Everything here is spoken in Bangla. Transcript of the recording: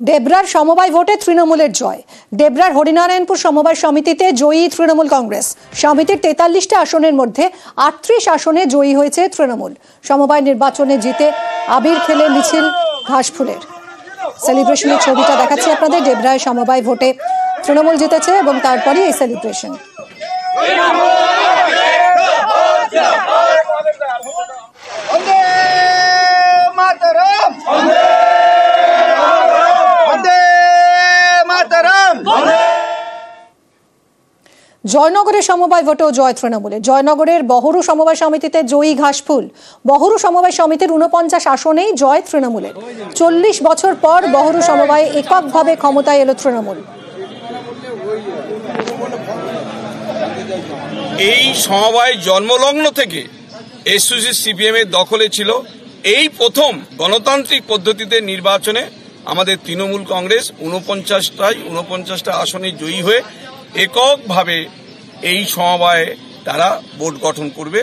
ডেবরার সমবায় ভোটে তৃণমূলের জয়। ডেবরার হরিনারায়ণপুর সমবায় সমিতিতে জয়ী তৃণমূল কংগ্রেস। সমিতির 43টা আসনের মধ্যে 38 আসনে জয়ী হয়েছে তৃণমূল। সমবায় নির্বাচনে জিতে আবির খেলে মিছিল ঘাসফুলের। সেলিব্রেশনের ছবিটা দেখাচ্ছি আপনাদের। ডেবরায় সমবায় ভোটে তৃণমূল জিতেছে এবং তারপরে এই সেলিব্রেশন। জয়নগরের সমবায় ভোটেও জয় তৃণমূলের। জয়নগরের বহরু সমবায় সমিতিতে জয়ী ঘাসফুল। বহরু সমবায় সমিতির 49 আসনেই জয় তৃণমূলের। 40 বছর পর বহরু সমবায়ে এককভাবে ক্ষমতায় এলো তৃণমূল। এই সমবায় জন্মলগ্ন থেকে এসইউসি সিপিএম এর দখলে ছিল। এই প্রথম গণতান্ত্রিক পদ্ধতিতে নির্বাচনে আমাদের তৃণমূল কংগ্রেস 49টা আসনে জয়ী হয়ে এককভাবে এই সমবায়ে তারা বোর্ড গঠন করবে।